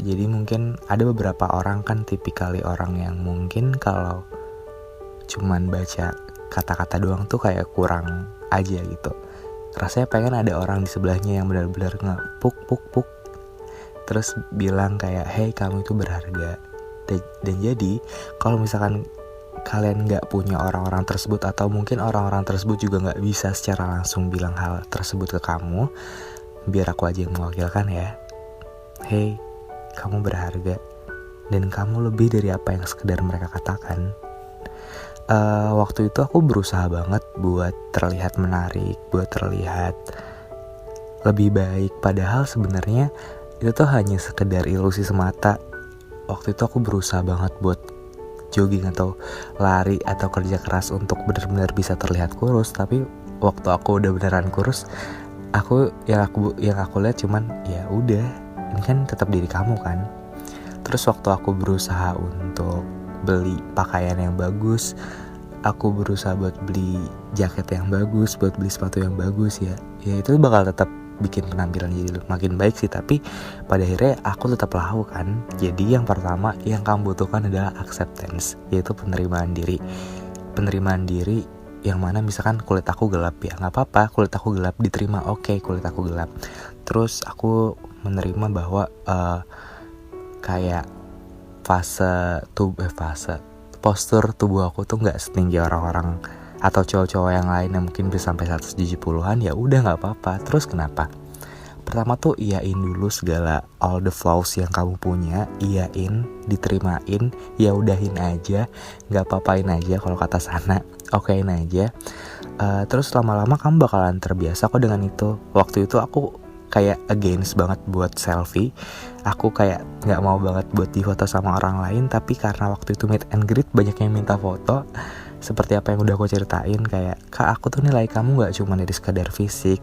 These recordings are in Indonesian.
Jadi mungkin ada beberapa orang kan tipikali orang yang mungkin kalau cuman baca kata-kata doang tuh kayak kurang aja gitu. Rasanya pengen ada orang di sebelahnya yang benar-benar ngepuk terus bilang kayak, hey kamu itu berharga. Dan jadi kalau misalkan kalian gak punya orang-orang tersebut, atau mungkin orang-orang tersebut juga gak bisa secara langsung bilang hal tersebut ke kamu, biar aku aja yang mewakilkan ya. Hey, kamu berharga, dan kamu lebih dari apa yang sekedar mereka katakan. Waktu itu aku berusaha banget buat terlihat menarik, buat terlihat lebih baik, padahal sebenarnya itu tuh hanya sekedar ilusi semata. Waktu itu aku berusaha banget buat jogging atau lari atau kerja keras untuk benar-benar bisa terlihat kurus, tapi waktu aku udah beneran kurus, yang aku lihat cuman ya udah, ini kan tetap diri kamu kan. Terus waktu aku berusaha untuk beli pakaian yang bagus, aku berusaha buat beli jaket yang bagus, buat beli sepatu yang bagus, ya itu bakal tetap bikin penampilan jadi makin baik sih. Tapi pada akhirnya aku tetap lakukan. Jadi yang pertama yang kamu butuhkan adalah acceptance, yaitu penerimaan diri. Penerimaan diri yang mana misalkan kulit aku gelap, ya gak apa-apa, kulit aku gelap diterima, oke, kulit aku gelap. Terus aku menerima bahwa kayak postur tubuh aku tuh gak setinggi orang-orang atau cowok-cowok yang lain yang mungkin bisa sampai 170-an. Ya udah gak apa-apa. Terus kenapa? Pertama tuh iyain dulu segala all the flaws yang kamu punya, iyain, diterimain, ya udahin aja, gak apa-apain aja kalau kata sana, okein aja. Terus lama-lama kamu bakalan terbiasa kok dengan itu. Waktu itu aku kayak against banget buat selfie. Aku kayak gak mau banget buat difoto sama orang lain, tapi karena waktu itu meet and greet banyak yang minta foto. Seperti apa yang udah aku ceritain, kayak, Kak aku tuh nilai kamu gak cuma dari sekadar fisik,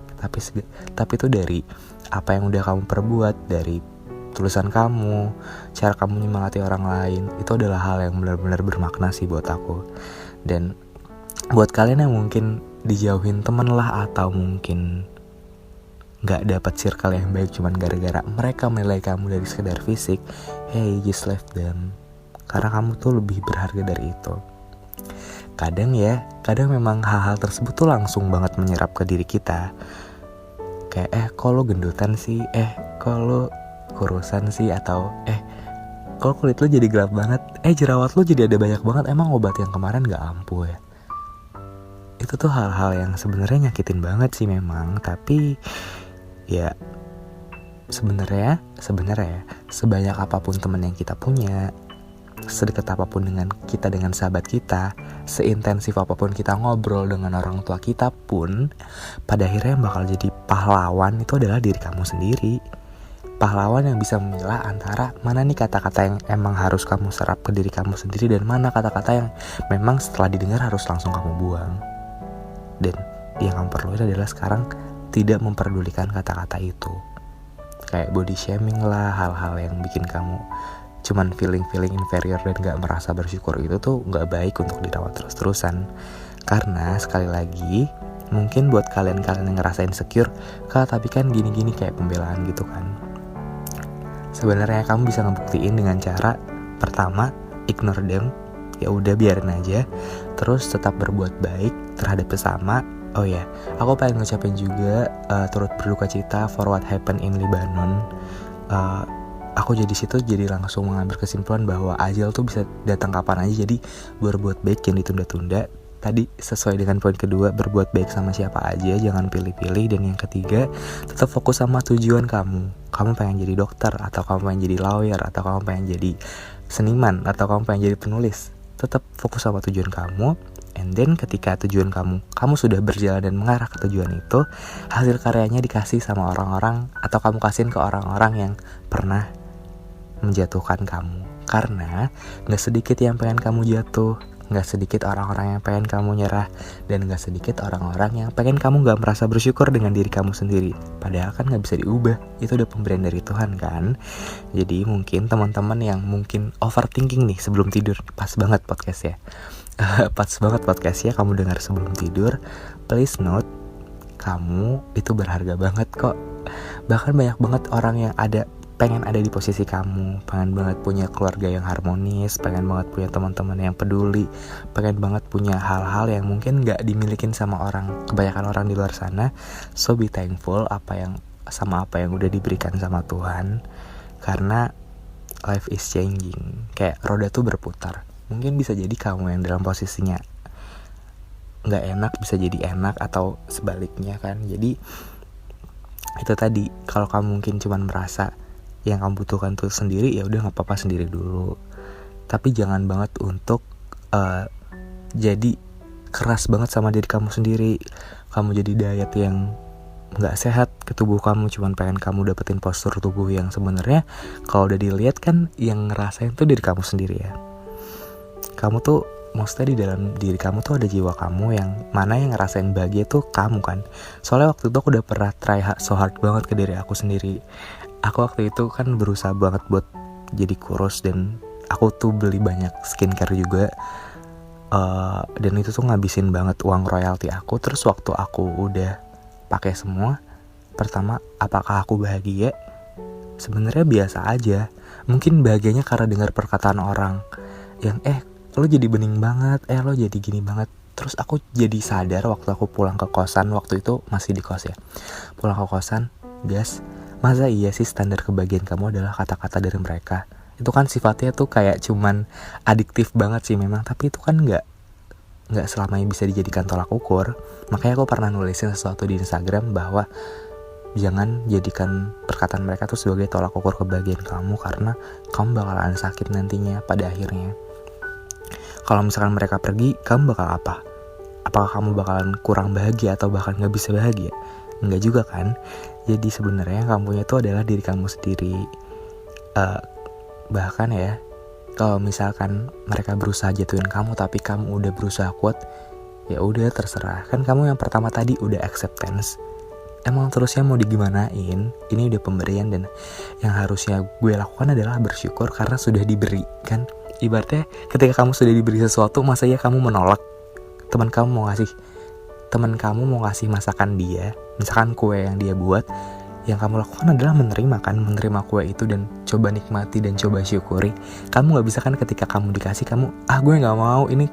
tapi tuh dari apa yang udah kamu perbuat, dari tulisan kamu, cara kamu menyemangati orang lain. Itu adalah hal yang benar-benar bermakna sih buat aku. Dan buat kalian yang mungkin dijauhin temen lah, atau mungkin gak dapat circle yang baik cuman gara-gara mereka menilai kamu dari sekedar fisik, hey, just leave them, karena kamu tuh lebih berharga dari itu. Kadang memang hal-hal tersebut tuh langsung banget menyerap ke diri kita. Kayak kok lo gendutan sih, kok lo kurusan sih, atau kok kulit lo jadi gelap banget, jerawat lo jadi ada banyak banget, emang obat yang kemarin gak ampuh ya. Itu tuh hal-hal yang sebenarnya nyakitin banget sih memang. Tapi ya sebenarnya sebanyak apapun teman yang kita punya, sedekat apapun dengan sahabat kita, seintensif apapun kita ngobrol dengan orang tua kita pun, pada akhirnya yang bakal jadi pahlawan itu adalah diri kamu sendiri. Pahlawan yang bisa memilah antara mana nih kata-kata yang emang harus kamu serap ke diri kamu sendiri, dan mana kata-kata yang memang setelah didengar harus langsung kamu buang. Dan yang kamu perlu adalah sekarang tidak memperdulikan kata-kata itu. Kayak body shaming lah, hal-hal yang bikin kamu cuman feeling inferior dan gak merasa bersyukur, itu tuh gak baik untuk dirawat terus-terusan. Karena sekali lagi, mungkin buat kalian yang ngerasa insecure, Kak tapi kan gini-gini, kayak pembelaan gitu kan. Sebenarnya kamu bisa ngebuktiin dengan cara pertama, ignore them, ya udah biarin aja. Terus tetap berbuat baik terhadap sesama. Oh ya, aku pengen ngucapin juga turut berduka cita for what happened in Lebanon. Aku jadi situ jadi langsung mengambil kesimpulan bahwa ajal tuh bisa datang kapan aja. Jadi berbuat baik jangan ditunda-tunda. Tadi sesuai dengan poin kedua, berbuat baik sama siapa aja, jangan pilih-pilih. Dan yang ketiga, tetap fokus sama tujuan kamu. Kamu pengen jadi dokter, atau kamu pengen jadi lawyer, atau kamu pengen jadi seniman, atau kamu pengen jadi penulis. Tetap fokus sama tujuan kamu. And then ketika tujuan kamu sudah berjalan dan mengarah ke tujuan itu, hasil karyanya dikasih sama orang-orang, atau kamu kasihin ke orang-orang yang pernah menjatuhkan kamu. Karena gak sedikit yang pengen kamu jatuh, gak sedikit orang-orang yang pengen kamu nyerah, dan gak sedikit orang-orang yang pengen kamu gak merasa bersyukur dengan diri kamu sendiri. Padahal kan gak bisa diubah, itu udah pemberian dari Tuhan kan. Jadi mungkin teman-teman yang mungkin overthinking nih sebelum tidur, pas banget podcast ya kamu dengar sebelum tidur. Please note, kamu itu berharga banget kok. Bahkan banyak banget orang yang ada pengen ada di posisi kamu, pengen banget punya keluarga yang harmonis, pengen banget punya teman-teman yang peduli, pengen banget punya hal-hal yang mungkin gak dimilikin sama kebanyakan orang di luar sana. So be thankful apa yang udah diberikan sama Tuhan, karena life is changing, kayak roda tuh berputar. Mungkin bisa jadi kamu yang dalam posisinya gak enak bisa jadi enak, atau sebaliknya kan. Jadi itu tadi, kalau kamu mungkin cuman merasa yang kamu butuhkan tuh sendiri, ya udah nggak apa-apa sendiri dulu. Tapi jangan banget untuk jadi keras banget sama diri kamu sendiri. Kamu jadi diet yang nggak sehat ke tubuh kamu, cuman pengen kamu dapetin postur tubuh yang sebenarnya kalau udah dilihat kan yang ngerasain tuh diri kamu sendiri ya. Kamu tuh maksudnya di dalam diri kamu tuh ada jiwa kamu yang mana yang ngerasain bahagia tuh kamu kan. Soalnya waktu itu aku udah pernah try so hard banget ke diri aku sendiri. Aku waktu itu kan berusaha banget buat jadi kurus, dan aku tuh beli banyak skincare juga, dan itu tuh ngabisin banget uang royalti aku. Terus waktu aku udah pakai semua, pertama, apakah aku bahagia? Sebenarnya biasa aja. Mungkin bahagianya karena dengar perkataan orang yang lo jadi bening banget, lo jadi gini banget. Terus aku jadi sadar waktu aku pulang ke kosan, waktu itu masih di kos ya, pulang ke kosan, guys, masa iya sih standar kebahagiaan kamu adalah kata-kata dari mereka? Itu kan sifatnya tuh kayak cuman adiktif banget sih memang, tapi itu kan nggak selamanya bisa dijadikan tolak ukur. Makanya aku pernah nulisin sesuatu di Instagram bahwa jangan jadikan perkataan mereka tuh sebagai tolak ukur kebahagiaan kamu, karena kamu bakalan sakit nantinya pada akhirnya. Kalau misalkan mereka pergi, kamu bakal apa? Apakah kamu bakalan kurang bahagia atau bahkan gak bisa bahagia? Enggak juga kan? Jadi sebenarnya yang kamu punya itu adalah diri kamu sendiri. Bahkan ya, kalau misalkan mereka berusaha jatuhin kamu tapi kamu udah berusaha kuat, ya udah terserah. Kan kamu yang pertama tadi udah acceptance. Emang terusnya mau digimanain? Ini udah pemberian, dan yang harusnya gue lakukan adalah bersyukur karena sudah diberi kan. Ibaratnya ketika kamu sudah diberi sesuatu, masa ya kamu menolak? Teman kamu mau ngasih masakan dia, misalkan kue yang dia buat, yang kamu lakukan adalah menerima kue itu dan coba nikmati dan coba syukuri. Kamu nggak bisa kan ketika kamu dikasih, kamu gue nggak mau, ini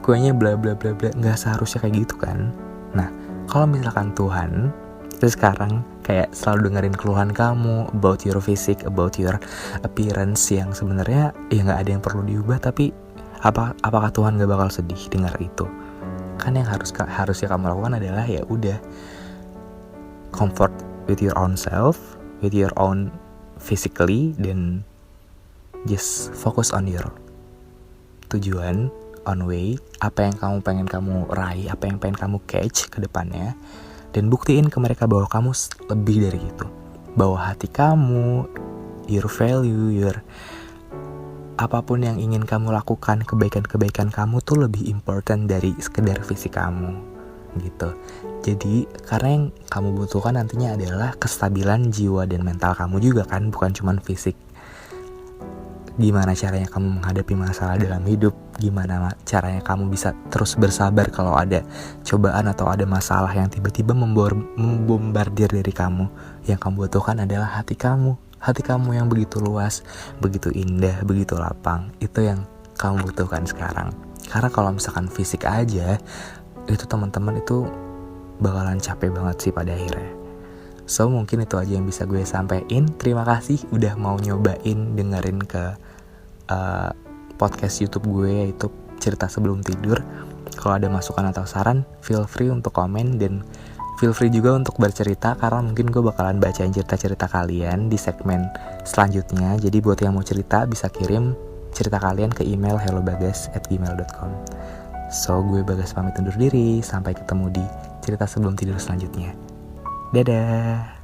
kuenya bla bla bla bla. Nggak seharusnya kayak gitu kan. Nah, kalau misalkan Tuhan terus sekarang kayak selalu dengerin keluhan kamu about your physique, about your appearance, yang sebenarnya ya nggak ada yang perlu diubah, tapi apakah Tuhan nggak bakal sedih dengar itu? Kan yang harusnya kamu lakukan adalah ya udah comfort with your own self, with your own physically, dan just focus on your tujuan, on way, apa yang kamu pengen kamu raih, apa yang pengen kamu catch ke depannya, dan buktiin ke mereka bahwa kamu lebih dari itu, bahwa hati kamu, your value, your apapun yang ingin kamu lakukan, kebaikan-kebaikan kamu tuh lebih important dari sekedar fisik kamu gitu. Jadi karena yang kamu butuhkan nantinya adalah kestabilan jiwa dan mental kamu juga kan, bukan cuma fisik. Gimana caranya kamu menghadapi masalah dalam hidup, gimana caranya kamu bisa terus bersabar kalau ada cobaan atau ada masalah yang tiba-tiba membombardir diri kamu. Yang kamu butuhkan adalah hati kamu yang begitu luas, begitu indah, begitu lapang. Itu yang kamu butuhkan sekarang. Karena kalau misalkan fisik aja, itu teman-teman itu bakalan capek banget sih pada akhirnya. So mungkin itu aja yang bisa gue sampein. Terima kasih udah mau nyobain dengerin ke podcast YouTube gue, yaitu Cerita Sebelum Tidur. Kalau ada masukan atau saran, feel free untuk komen, dan feel free juga untuk bercerita, karena mungkin gue bakalan bacain cerita-cerita kalian di segmen selanjutnya. Jadi buat yang mau cerita bisa kirim cerita kalian ke email hellobagas@gmail.com. So gue Bagas pamit undur diri, sampai ketemu di Cerita Sebelum Tidur selanjutnya. Dadah.